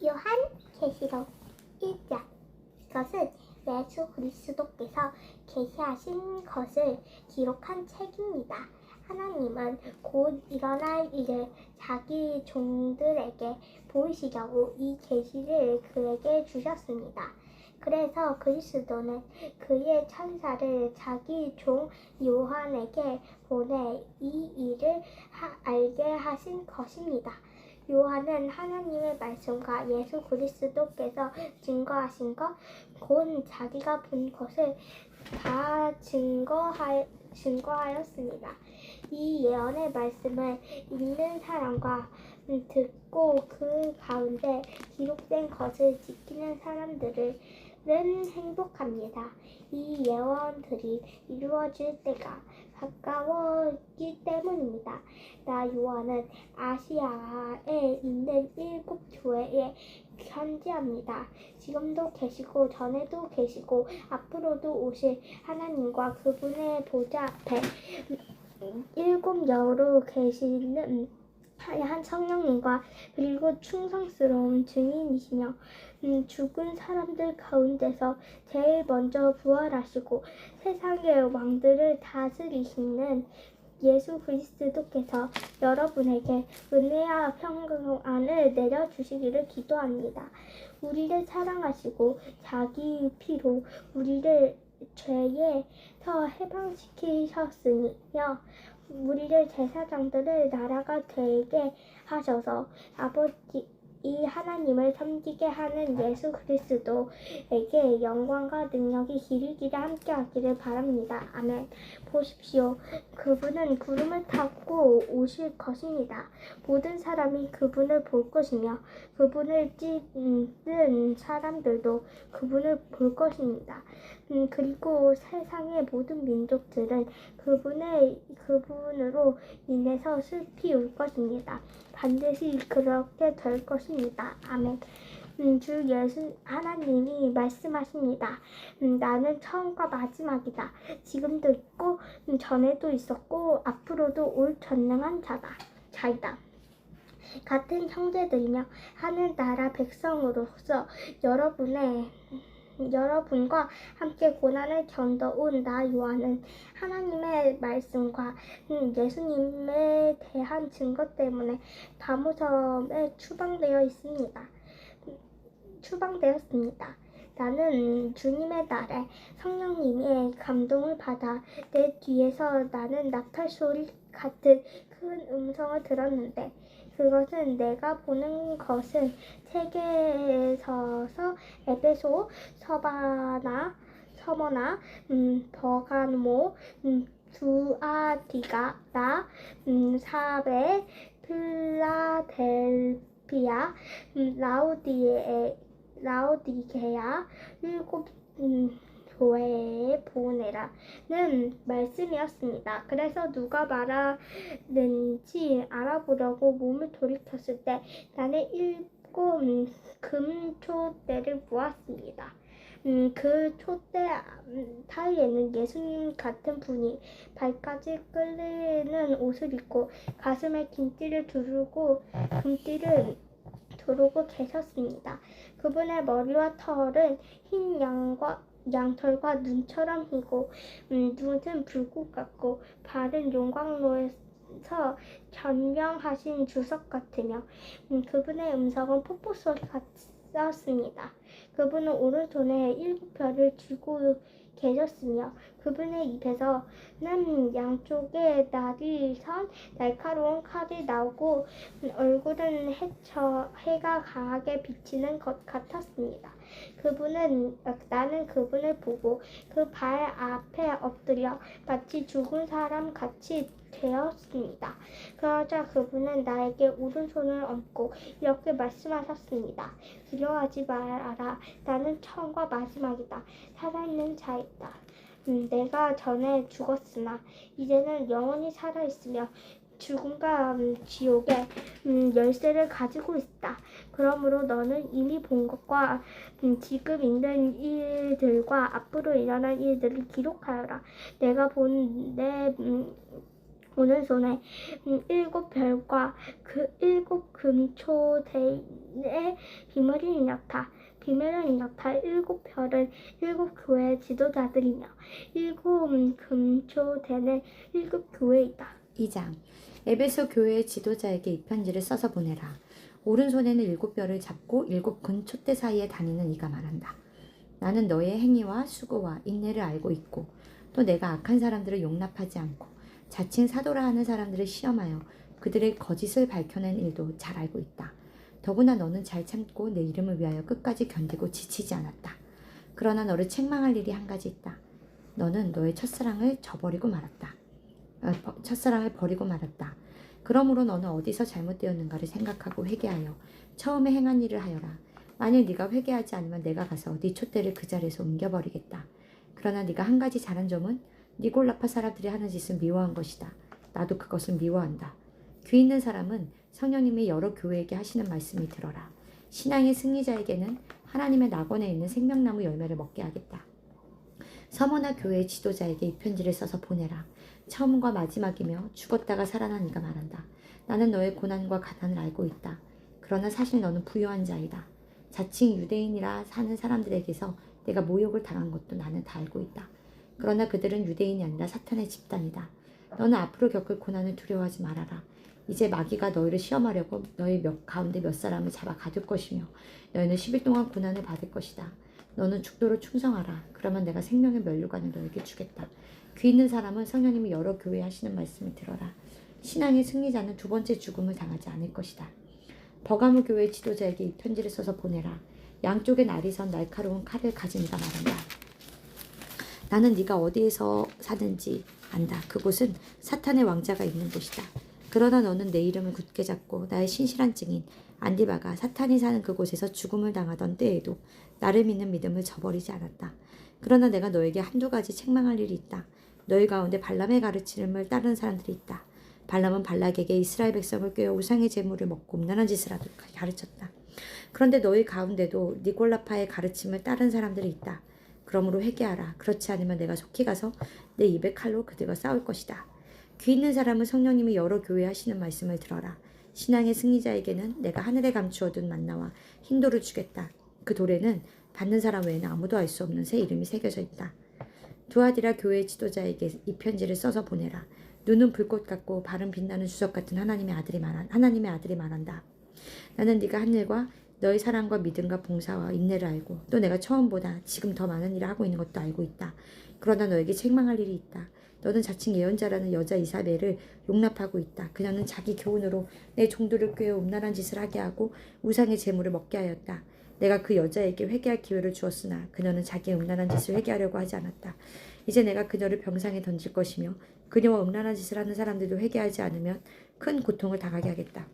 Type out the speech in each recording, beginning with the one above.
요한계시록 1장. 이것은 예수 그리스도께서 계시하신 것을 기록한 책입니다. 하나님은 곧 일어날 일을 자기 종들에게 보이시려고 이 계시를 그에게 주셨습니다. 그래서 그리스도는 그의 천사를 자기 종 요한에게 보내 이 일을 알게 하신 것입니다. 요한은 하나님의 말씀과 예수 그리스도께서 증거하신 것, 곧 자기가 본 것을 다 증거하였습니다. 이 예언의 말씀을 읽는 사람과 듣고 그 가운데 기록된 것을 지키는 사람들은 행복합니다. 이 예언들이 이루어질 때가 가까웠기 때문입니다. 나 요한은 아시아에 있는 7교회에 편지합니다. 지금도 계시고 전에도 계시고 앞으로도 오실 하나님과 그분의 보좌 앞에 7여로 계시는 한 성령님과 그리고 충성스러운 증인이시며 죽은 사람들 가운데서 제일 먼저 부활하시고 세상의 왕들을 다스리시는 예수 그리스도께서 여러분에게 은혜와 평안을 내려주시기를 기도합니다. 우리를 사랑하시고 자기 피로 우리를 죄에서 해방시키셨으며 우리를 제사장들을 나라가 되게 하셔서 아버지 이 하나님을 섬기게 하는 예수 그리스도에게 영광과 능력이 길이길이 함께하기를 바랍니다. 아멘. 보십시오. 그분은 구름을 타고 오실 것입니다. 모든 사람이 그분을 볼 것이며 그분을 찢는 사람들도 그분을 볼 것입니다. 그리고 세상의 모든 민족들은 그분으로 인해서 슬피 울 것입니다. 반드시 그렇게 될 것입니다. 아멘. 주 예수 하나님이 말씀하십니다. 나는 처음과 마지막이다. 지금도 있고 전에도 있었고 앞으로도 올 전능한 자이다. 같은 형제들이며 하늘나라 백성으로서 여러분과 함께 고난을 견뎌온 나 요한은 하나님의 말씀과 예수님에 대한 증거 때문에 다무섬에 추방되었습니다. 나는 주님의 날에 성령님의 감동을 받아 내 뒤에서 나는 나팔 소리 같은 큰 음성을 들었는데 그것은 내가 보는 것은 세계에서 에베소, 서머나, 버가모, 두아디가라, 사베, 필라델피아, 라오디게아 7교회에 보내라는 말씀이었습니다. 그래서 누가 말하는지 알아보려고 몸을 돌이켰을 때 나는 7 금촛대를 보았습니다. 그 촛대 사이에는 예수님 같은 분이 발까지 끌리는 옷을 입고 가슴에 금띠를 두르고 계셨습니다. 그분의 머리와 털은 흰 양털과 눈처럼 희고 눈은 불꽃 같고 발은 용광로에서 전명하신 주석 같으며 그분의 음성은 폭포소리 같았습니다. 그분은 오른손에 7별을 쥐고 계셨으며 그분의 입에서는 양쪽에 날이 선 날카로운 칼이 나오고 얼굴은 해가 강하게 비치는 것 같았습니다. 나는 그분을 보고 그 발 앞에 엎드려 마치 죽은 사람 같이 되었습니다. 그러자 그분은 나에게 오른손을 얹고 이렇게 말씀하셨습니다. 두려워하지 말아라. 나는 처음과 마지막이다. 살아있는 자이다. 내가 전에 죽었으나 이제는 영원히 살아있으며 죽음과 지옥의 열쇠를 가지고 있다. 그러므로 너는 이미 본 것과 지금 있는 일들과 앞으로 일어날 일들을 기록하여라. 내가 본 내 오른손에 7별과 그 7금초대의 비밀은 이렇다. 7별은 7교회의 지도자들이며 7금초대는 7교회이다. 2장 에베소 교회의 지도자에게 이 편지를 써서 보내라. 오른손에는 7별을 잡고 7금촛대 사이에 다니는 이가 말한다. 나는 너의 행위와 수고와 인내를 알고 있고 또 내가 악한 사람들을 용납하지 않고 자칭 사도라 하는 사람들을 시험하여 그들의 거짓을 밝혀낸 일도 잘 알고 있다. 더구나 너는 잘 참고 내 이름을 위하여 끝까지 견디고 지치지 않았다. 그러나 너를 책망할 일이 한 가지 있다. 너는 너의 첫사랑을 버리고 말았다. 그러므로 너는 어디서 잘못되었는가를 생각하고 회개하여 처음에 행한 일을 하여라. 만일 네가 회개하지 않으면 내가 가서 네 촛대를 그 자리에서 옮겨버리겠다. 그러나 네가 한 가지 잘한 점은 니골라파 사람들이 하는 짓을 미워한 것이다. 나도 그것을 미워한다. 귀 있는 사람은 성령님이 여러 교회에게 하시는 말씀을 들어라. 신앙의 승리자에게는 하나님의 낙원에 있는 생명나무 열매를 먹게 하겠다. 서머나 교회의 지도자에게 이 편지를 써서 보내라. 처음과 마지막이며 죽었다가 살아난 이가 말한다. 나는 너의 고난과 가난을 알고 있다. 그러나 사실 너는 부유한 자이다. 자칭 유대인이라 사는 사람들에게서 내가 모욕을 당한 것도 나는 다 알고 있다. 그러나 그들은 유대인이 아니라 사탄의 집단이다. 너는 앞으로 겪을 고난을 두려워하지 말아라. 이제 마귀가 너희를 시험하려고 너희 가운데 몇 사람을 잡아 가둘 것이며 너희는 10일 동안 고난을 받을 것이다. 너는 죽도록 충성하라. 그러면 내가 생명의 면류관을 너에게 주겠다. 귀 있는 사람은 성령님이 여러 교회에 하시는 말씀을 들어라. 신앙의 승리자는 두 번째 죽음을 당하지 않을 것이다. 버가모 교회 지도자에게 이 편지를 써서 보내라. 양쪽에 날이 선 날카로운 칼을 가진 이가 말한다. 나는 네가 어디에서 사는지 안다. 그곳은 사탄의 왕자가 있는 곳이다. 그러나 너는 내 이름을 굳게 잡고 나의 신실한 증인 안디바가 사탄이 사는 그곳에서 죽음을 당하던 때에도 나를 믿는 믿음을 저버리지 않았다. 그러나 내가 너에게 한두 가지 책망할 일이 있다. 너희 가운데 발람의 가르침을 따르는 사람들이 있다. 발람은 발락에게 이스라엘 백성을 꾀어 우상의 제물을 먹고 음란한 짓을 하도록 가르쳤다. 그런데 너희 가운데도 니골라파의 가르침을 따르는 사람들이 있다. 그러므로 회개하라. 그렇지 않으면 내가 속히 가서 내 입의 칼로 그들과 싸울 것이다. 귀 있는 사람은 성령님이 여러 교회에 하시는 말씀을 들어라. 신앙의 승리자에게는 내가 하늘에 감추어둔 만나와 흰 돌을 주겠다. 그 돌에는 받는 사람 외에는 아무도 알 수 없는 새 이름이 새겨져 있다. 두아디라 교회 지도자에게 이 편지를 써서 보내라. 눈은 불꽃 같고 발은 빛나는 주석 같은 하나님의 아들이 말한다. 나는 네가 한 일과 너의 사랑과 믿음과 봉사와 인내를 알고 또 내가 처음보다 지금 더 많은 일을 하고 있는 것도 알고 있다. 그러나 너에게 책망할 일이 있다. 너는 자칭 예언자라는 여자 이사벨을 용납하고 있다. 그녀는 자기 교훈으로 내 종들을 꾀어 음란한 짓을 하게 하고 우상의 제물을 먹게 하였다. 내가 그 여자에게 회개할 기회를 주었으나 그녀는 자기의 음란한 짓을 회개하려고 하지 않았다. 이제 내가 그녀를 병상에 던질 것이며 그녀와 음란한 짓을 하는 사람들도 회개하지 않으면 큰 고통을 당하게 하겠다.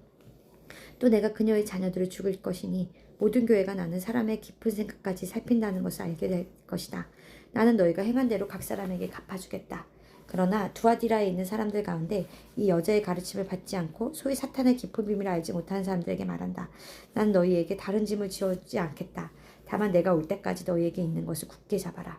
또 내가 그녀의 자녀들을 죽일 것이니 모든 교회가 나는 사람의 깊은 생각까지 살핀다는 것을 알게 될 것이다. 나는 너희가 행한 대로 각 사람에게 갚아주겠다. 그러나 두아디라에 있는 사람들 가운데 이 여자의 가르침을 받지 않고 소위 사탄의 깊은 비밀을 알지 못하는 사람들에게 말한다. 난 너희에게 다른 짐을 지어주지 않겠다. 다만 내가 올 때까지 너희에게 있는 것을 굳게 잡아라.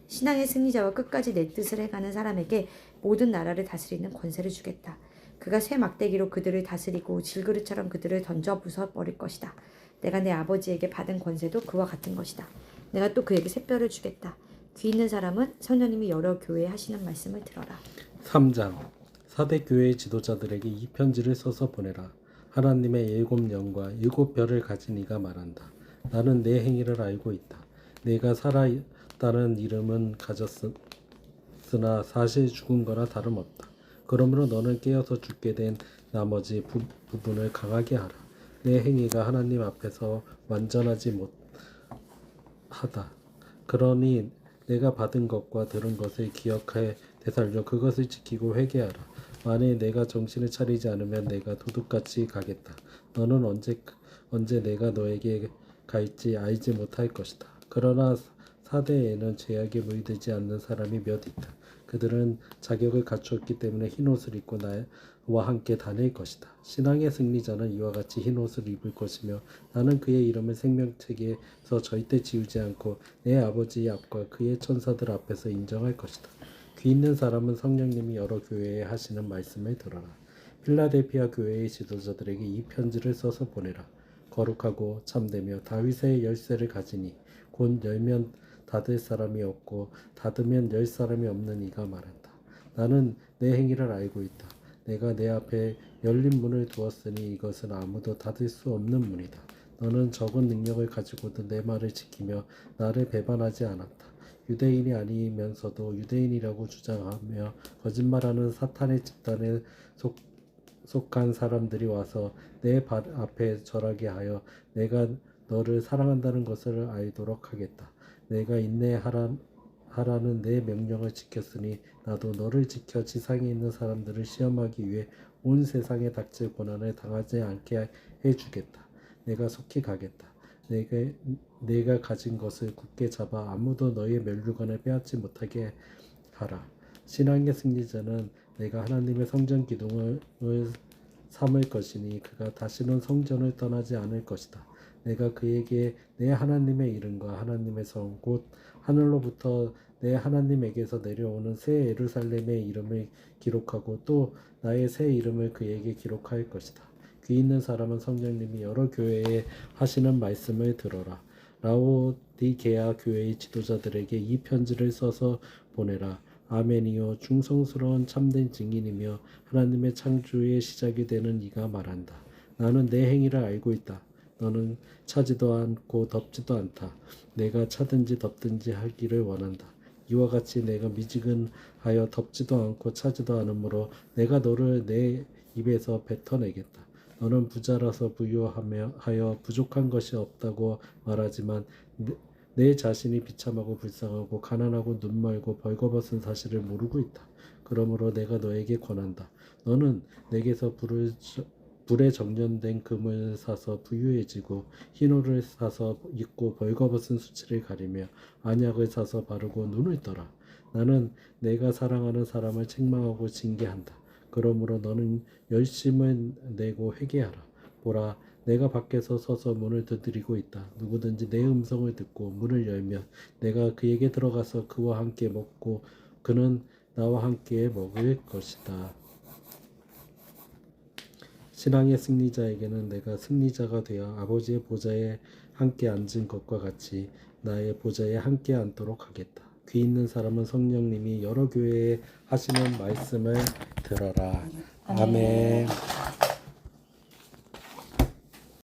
신앙의 승리자와 끝까지 내 뜻을 해가는 사람에게 모든 나라를 다스리는 권세를 주겠다. 그가 쇠 막대기로 그들을 다스리고 질그릇처럼 그들을 던져 부숴버릴 것이다. 내가 내 아버지에게 받은 권세도 그와 같은 것이다. 내가 또 그에게 샛별을 주겠다. 귀 있는 사람은 성령님이 여러 교회에 하시는 말씀을 들어라. 3장 사대 교회의 지도자들에게 이 편지를 써서 보내라. 하나님의 7영과 7별을 가진 이가 말한다. 나는 내 행위를 알고 있다. 내가 살아있다는 이름은 가졌으나 사실 죽은 거나 다름없다. 그러므로 너는 깨어서 죽게 된 나머지 부분을 강하게 하라. 내 행위가 하나님 앞에서 완전하지 못하다. 그러니 내가 받은 것과 들은 것을 기억해 되살려 그것을 지키고 회개하라. 만일 내가 정신을 차리지 않으면 내가 도둑같이 가겠다. 너는 언제 내가 너에게 갈지 알지 못할 것이다. 그러나 사대에는 죄악에 물들지 않는 사람이 몇 있다. 그들은 자격을 갖추었기 때문에 흰옷을 입고 나와 함께 다닐 것이다. 신앙의 승리자는 이와 같이 흰옷을 입을 것이며 나는 그의 이름을 생명책에서 절대 지우지 않고 내 아버지의 앞과 그의 천사들 앞에서 인정할 것이다. 귀 있는 사람은 성령님이 여러 교회에 하시는 말씀을 들어라. 필라델피아 교회의 지도자들에게 이 편지를 써서 보내라. 거룩하고 참되며 다윗의 열쇠를 가지니 곧 열면 닫을 사람이 없고 닫으면 열 사람이 없는 이가 말한다. 나는 내 행위를 알고 있다. 내가 내 앞에 열린 문을 두었으니 이것은 아무도 닫을 수 없는 문이다. 너는 적은 능력을 가지고도 내 말을 지키며 나를 배반하지 않았다. 유대인이 아니면서도 유대인이라고 주장하며 거짓말하는 사탄의 집단에 속한 사람들이 와서 내 발 앞에 절하게 하여 내가 너를 사랑한다는 것을 알도록 하겠다. 내가 인내하라는 내 명령을 지켰으니 나도 너를 지켜 지상에 있는 사람들을 시험하기 위해 온 세상에 닥칠 고난을 당하지 않게 해주겠다. 내가 속히 가겠다. 내가 가진 것을 굳게 잡아 아무도 너의 면류관을 빼앗지 못하게 하라. 신앙의 승리자는 내가 하나님의 성전 기둥을 삼을 것이니 그가 다시는 성전을 떠나지 않을 것이다. 내가 그에게 내 하나님의 이름과 하나님의 성 곧 하늘로부터 내 하나님에게서 내려오는 새 예루살렘의 이름을 기록하고 또 나의 새 이름을 그에게 기록할 것이다. 귀 있는 사람은 성령님이 여러 교회에 하시는 말씀을 들어라. 라오디게아 교회의 지도자들에게 이 편지를 써서 보내라. 아멘이요 충성스러운 참된 증인이며 하나님의 창조의 시작이 되는 이가 말한다. 나는 내 행위를 알고 있다. 너는 차지도 않고 덥지도 않다. 내가 차든지 덥든지 하기를 원한다. 이와 같이 내가 미지근하여 덥지도 않고 차지도 않으므로 내가 너를 내 입에서 뱉어내겠다. 너는 부자라서 부유하여 부족한 것이 없다고 말하지만 내 자신이 비참하고 불쌍하고 가난하고 눈멀고 벌거벗은 사실을 모르고 있다. 그러므로 내가 너에게 권한다. 너는 내게서 불에 정련된 금을 사서 부유해지고 흰옷을 사서 입고 벌거벗은 수치를 가리며 안약을 사서 바르고 눈을 떠라. 나는 내가 사랑하는 사람을 책망하고 징계한다. 그러므로 너는 열심을 내고 회개하라. 보라, 내가 밖에서 서서 문을 두드리고 있다. 누구든지 내 음성을 듣고 문을 열면 내가 그에게 들어가서 그와 함께 먹고 그는 나와 함께 먹을 것이다. 신앙의 승리자에게는 내가 승리자가 되어 아버지의 보좌에 함께 앉은 것과 같이 나의 보좌에 함께 앉도록 하겠다. 귀 있는 사람은 성령님이 여러 교회에 하시는 말씀을 들어라. 아멘.